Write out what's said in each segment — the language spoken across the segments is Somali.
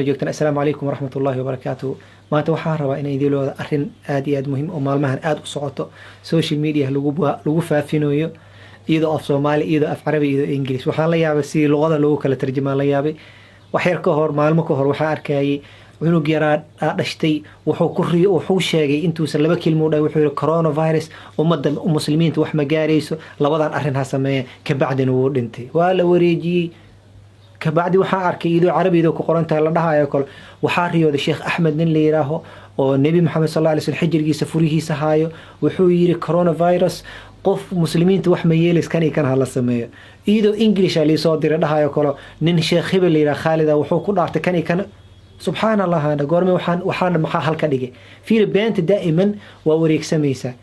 joogtan assalaamu calaykum waraxmatullaahi wabarakaatuhu. maanta waxaan rabaa inay idin looda arrin aad iyo aad muhiim oo maalmahan aad u socoto social media lagu faafinayo iyadoo af Soomaali iyadoo af Carabi iyadoo Ingiriis. waxaan la yaabay si luqada loogu kala tarjumaan la yaabay. wax yar ka hor maalmo ka hor waxaan arkayay cunug yaraa dhashtay wuxuu sheegay intuusan laba kelmo dhahay wuxuu yiri coronavirus ummadda muslimiinta wax ma gaarayso labadan arrin ha sameeyay ka bacdina wuu dhintay waa la wareejiyay kabacdi waxaan arkay iyadoo Carabiga ku qoran tahay la dhahayo kale waxaa riyooday Sheekh Ahmed nin la yiraahdo oo Nabi Muhammad sallallahu alayhi wasallam xijrigiisa furihiisa haayo wuxuu yiri coronavirus qof muslimiinta wax ma yeelis kan hala sameeyo iyadoo English ali soo diray dhahayo kale nin Sheekh Hebel la yiraahdo Khalid wuxuu ku dhaartay kan subhanallah hada goorma waxaan maxaa halka dhigay fiir beenta daa'iman waa wareegsamaysa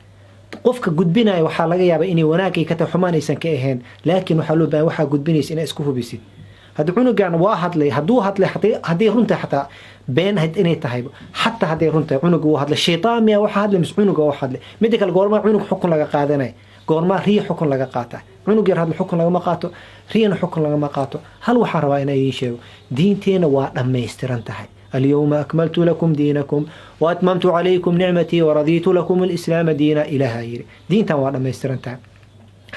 qofka gudbinaya waxaa laga yaabaa inay wanaag ay ka tahay xumaan aysan ka ahayn laakiin waxa loo baahan waxa gudbinaysa inay isku hubisid هذا عنقان واحد لي هدي رنته حتى بين هد إني تهيب حتى هدي رنته عنق واحد للشيطان يا واحد لي مش عنق واحد لي مدك الجورما عنق حكم لقى قادنا جورما هي حكم لقى قاطع عنق هذا الحكم لقى مقاطع هي حكم لقى مقاطع هل وحروا إن أي شيء دينتين ولما يسترنتهي اليوم أكملت لكم دينكم وأتممت عليكم نعمتي ورضيت لكم الإسلام دينا إلى هاي دينتين ولما يسترنتهي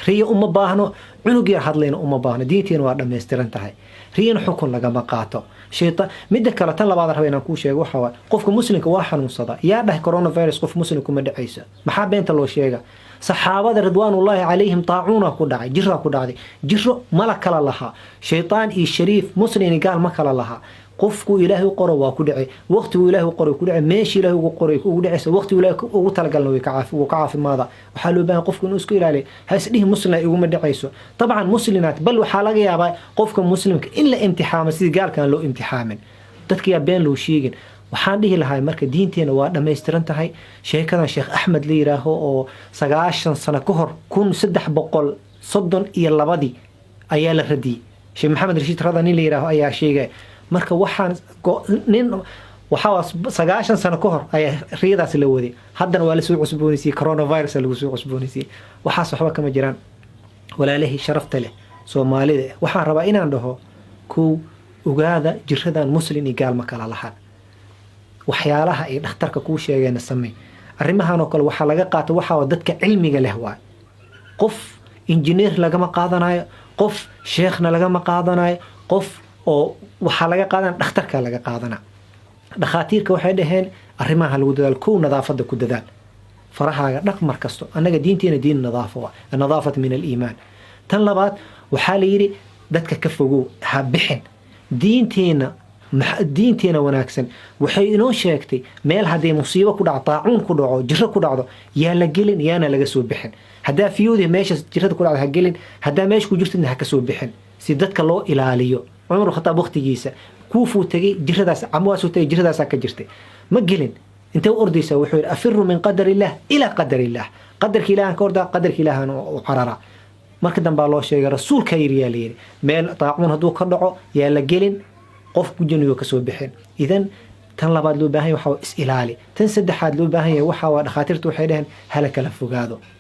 هي باهنو عنق يرحض لنا باهنو دينتين ولما يسترنتهي ريان حكم لقى قاطع شيطان مدة كلا تلا بعض الحوينا كوشة وحوا قف مسلم كواحد وصدا يا به كورونا فيروس قف مسلم كمدة عيسى محابين تلو شيء صحابة رضوان الله عليهم طاعونا كدعي جرة كدعي جرة ملك كلا لها شيطان الشريف مسلم قال ما كلا لها قفكو إلهي قرى وكدعي وقت إلهي قرى وكدعي ماشي إلهي قرى وكدعي وقت إلهي وتلقى وكعاف ماذا وحلو بان قفكو نسكو إلهي هسليه مسلم يقوم عيسى طبعا مسلمات بل وحالة يا قفكو مسلم إلا امتحان سيد قال كان له امتحان تذكي بين له شيء waxaan dhihi lahaa marka diinteena waa dhameystiran tahay sheekada Sheekh Ahmed Liiraho oo 9 sano ka hor 1332 ayaa la radiyay Sheekh Maxamed Rashiid Radani Liiraho ayaa sheegay marka waxaan nin waxa 9 sano ka hor ayaa riyadaas la waday haddana waa la soo cusboonaysiiyay coronavirus lagu soo cusboonaysiiyay waxaas waxba kama jiraan walaalahi sharafta leh Soomaalida waxaan rabaa inaan dhaho ku ogaada jiradan muslim iyo gaal ma kala lahaan waxyaalaha ay dhakhtarka ku sheegeen samee arrimahan oo kale waxa laga qaato waxa dadka cilmiga leh waa qof engineer laga ma qaadanayo qof sheekhna laga ma qaadanayo qof oo waxa laga qaadan dhakhtarka laga qaadana dhakhaatiirka waxay dhaheen arrimaha lagu dadaal ku nadaafada ku dadaal farahaaga dhaq markasto anaga diinteena diin nadaafo waa nadaafat min al-iimaan tan labaad waxa la yiri dadka ka fogow ha bixin diinteena wanaagsan waxay inoo sheegtay meel haday musiibo ku dhacdo taacun ku dhaco jirro ku dhacdo yaa la gelin yaana laga soo bixin hadaa fiyuudi meesha jirrada ku dhacdo ha gelin hadaa meesha ku jirtidna ha ka soo bixin si dadka loo ilaaliyo Umar Khataab waqtigiisa kuufuu tagay jirradaas amwaasu tagay jirradaas ka jirtay ma gelin inta ordaysa wuxuu afirru min qadarillah ila qadarillah qadarka ilaahan ka orda qadarka ilaahan oo qarara marka dambe loo sheegay rasuulka yiri meel taacun haduu ka dhaco yaa la gelin qof ku jiniyo ka soo bixin idan tan labaad loo baahan yahay waxa is ilaali tan saddexaad loo baahan yahay waxa dhakhaatiirtu waxay dhahan hala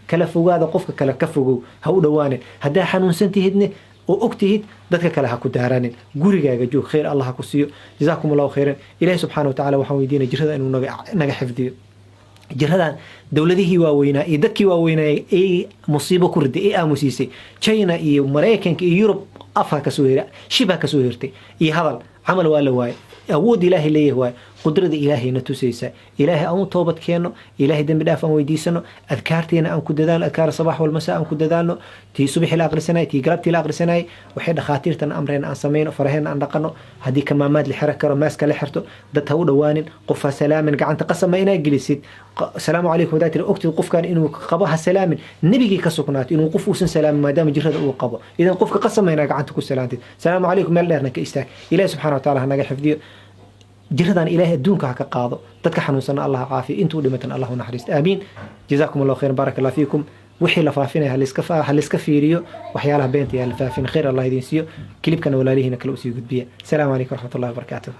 kala fogaado qofka kala ka fogow ha u dhawaanin hadaa xanuunsantihidne oo ogtihid dadka kale ha ku daaraanin gurigaaga joog khayr Allah ku siiyo jazaakumullahu khayran ilaahi subhanahu wa ta'ala waxaan weydiinay jirada inuu naga xifdiyo jiradan dawladihii waaweynaa iyo dadkii waaweynaa ee musiibo ku riday ee aamusisay China iyo Mareykanka iyo Europe afka ka soo heera shiba ka soo heertay iyo hadal عمل ولا واي أود إلهي ليه واي قدرة إلهي نتوسيسا إلهي أمو توبت كينو إلهي دم بداف أمو يديسنو أذكارتينا أم كددان أذكار الصباح والمساء أم كددانو تي صبح الآخر سنة تي قربتي الآخر سنة وحيد خاطيرتنا أمرين أن سمين وفرهين أن رقنو هدي كمامات لحركة رماسكة لحرتو دتها ودوان قفها سلام قاعد تقسم ما إنا جلسيت السلام عليكم ذات الوقت القف كان إنه قبها سلام نبيجي كسكنات إنه قف وسن سلام ما دام جرد أو قبا إذا قف قسم ما إنا قاعد تقول سلامتي السلام عليكم ما لنا كإستاك إلهي سبحانه وتعالى هنجا حفظيه جردان إلهي الدون كهك قاضو تتكحنوا سنة الله عافية انتو لمتن الله نحرست آمين جزاكم الله خير بارك الله فيكم وحي لفافين هالسكفيريو وحيالها بينتي هالفافين خير الله يدين سيو كليب كان ولا ليه نكلو سيو قد بيه السلام عليكم ورحمة الله وبركاته